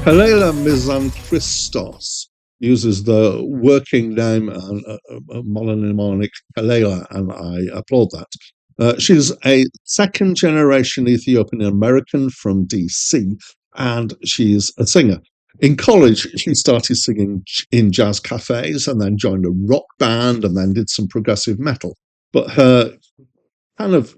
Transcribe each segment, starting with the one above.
Kelela Christos uses the working name and mononymic Kelela, and I applaud that. She's a second generation Ethiopian American from DC, and she's a singer. In college, she started singing in jazz cafes and then joined a rock band and then did some progressive metal. But her kind of,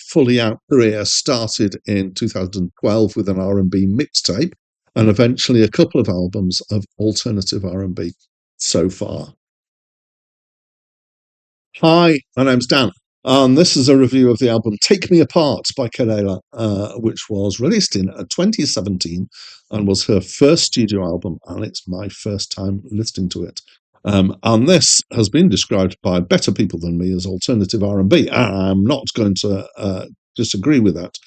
fully out career started in 2012 with an R&B mixtape and eventually a couple of albums of alternative R&B so far. Hi, my name's Dan. This is a review of the album Take Me Apart by Kelela, which was released in 2017 and was her first studio album, and it's my first time listening to it. And this has been described by better people than me as alternative R&B. I'm not going to disagree with that.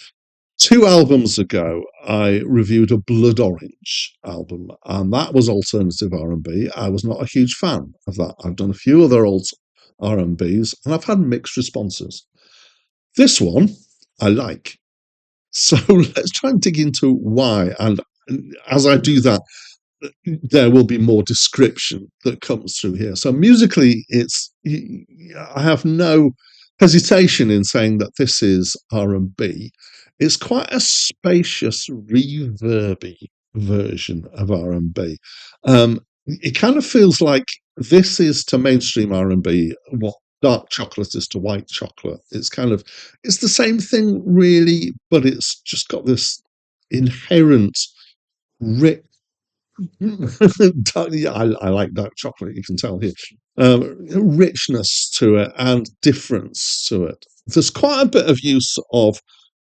2 albums ago, I reviewed a Blood Orange album, and that was alternative R&B. I was not a huge fan of that. I've done a few other alt R&Bs, and I've had mixed responses. This one, I like. So let's try and dig into why. And as I do that, there will be more description that comes through here. So musically, I have no hesitation in saying that this is R&B. It's quite a spacious, reverby version of R&B. It kind of feels like this is to mainstream R&B what dark chocolate is to white chocolate. It's the same thing really, but it's just got this inherent rich. Yeah, I like dark chocolate. You can tell here, richness to it and difference to it. There's quite a bit of use of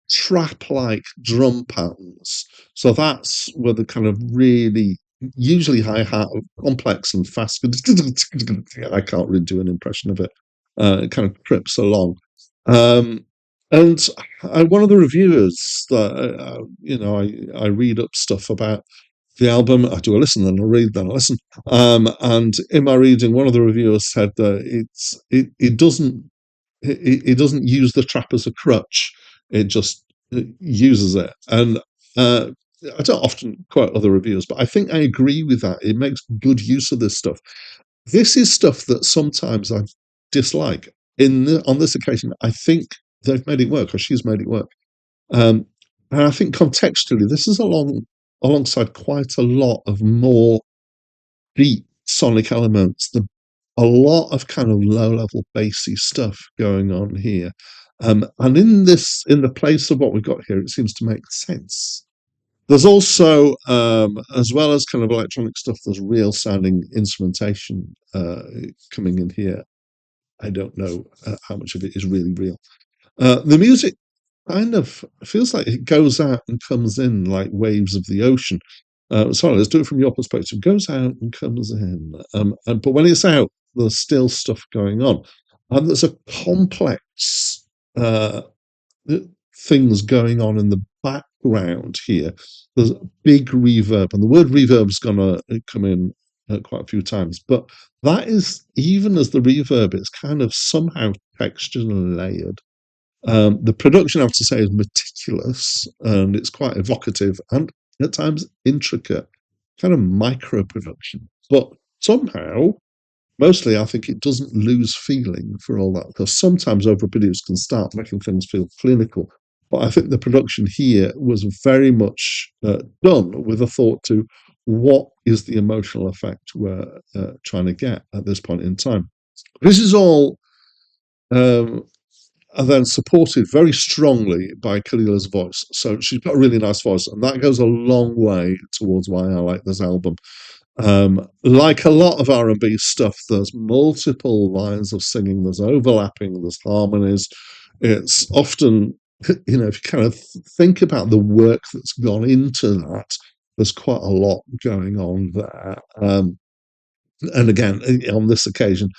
trap-like drum patterns, so that's where the kind of really usually hi-hat, complex and fast. I can't really do an impression of it. It kind of trips along. Um, and one of the reviewers that I read up stuff about the album. I do a listen, then I read, then I listen. And in my reading, one of the reviewers said that it doesn't use the trap as a crutch. It just uses it. And I don't often quote other reviewers, but I think I agree with that. It makes good use of this stuff. This is stuff that sometimes I dislike. On this occasion, I think they've made it work, or she's made it work. Um, and I think contextually, this is alongside quite a lot of more deep sonic elements, a lot of kind of low level bassy stuff going on here. And in the place of what we've got here, it seems to make sense. There's also, as well as kind of electronic stuff, there's real sounding instrumentation coming in here. I don't know how much of it is really real. The music kind of feels like it goes out and comes in like waves of the ocean. Sorry, let's do it from your perspective. It goes out and comes in, but when it's out, there's still stuff going on, and there's a complex uh, things going on in the background here. There's big reverb, and the word reverb is going to come in quite a few times, but that is even as the reverb, it's kind of somehow textured and layered. The production, I have to say, is meticulous and it's quite evocative and at times intricate, kind of micro production. But somehow, mostly, I think it doesn't lose feeling for all that because sometimes overproduced can start making things feel clinical. But I think the production here was very much done with a thought to what is the emotional effect we're trying to get at this point in time. This is all um, and then supported very strongly by Kelela's voice. So she's got a really nice voice, and that goes a long way towards why I like this album. Like a lot of R&B stuff, there's multiple lines of singing, there's overlapping, there's harmonies. It's often, if you kind of think about the work that's gone into that, there's quite a lot going on there. And again, on this occasion,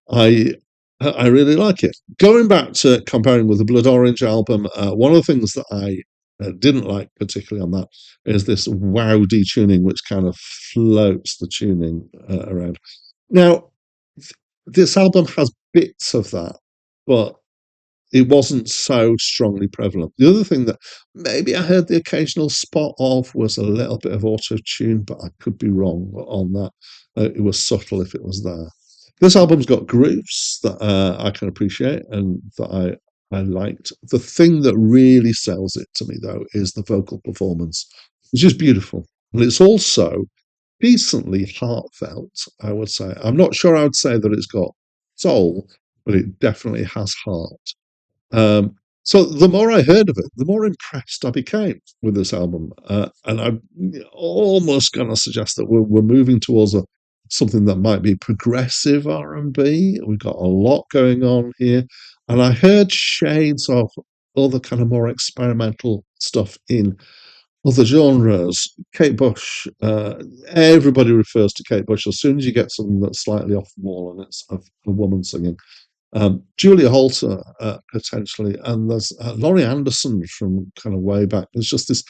I I really like it. Going back to comparing with the Blood Orange album, one of the things that I didn't like particularly on that is this wow detuning, which kind of floats the tuning around. Now, this album has bits of that, but it wasn't so strongly prevalent. The other thing that maybe I heard the occasional spot of was a little bit of auto tune, but I could be wrong on that. It was subtle if it was there. This album's got grooves that I can appreciate and that I liked. The thing that really sells it to me, though, is the vocal performance, which is beautiful. And it's also decently heartfelt, I would say. I'm not sure I would say that it's got soul, but it definitely has heart. So the more I heard of it, the more impressed I became with this album, and I'm almost going to suggest that we're moving towards something that might be progressive R&B. We've got a lot going on here, and I heard shades of other kind of more experimental stuff in other genres. Kate Bush, everybody refers to Kate Bush as soon as you get something that's slightly off the wall and it's a woman singing. Julia Holter, potentially, and there's Laurie Anderson from kind of way back. There's just this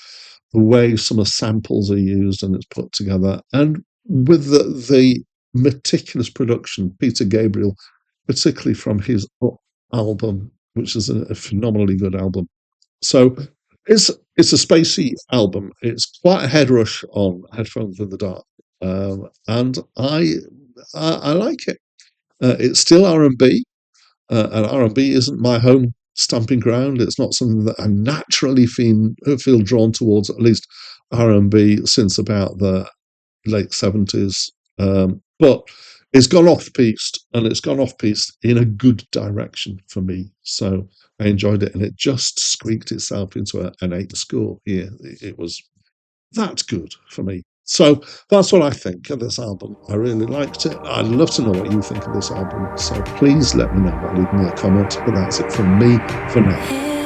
the way some of the samples are used and it's put together, and with the meticulous production, Peter Gabriel, particularly from his album, which is a phenomenally good album. So it's a spacey album. It's quite a head rush on Headphones in the Dark, and I like it. It's still R&B, and R&B isn't my home stamping ground. It's not something that I naturally feel drawn towards. At least R&B since about the late 70s. But it's gone off piste, and it's gone off piste in a good direction for me. So I enjoyed it, and it just squeaked itself into an 8 score here. It was that good for me. So that's what I think of this album. I really liked it. I'd love to know what you think of this album. So please let me know by leaving me a comment. But that's it from me for now.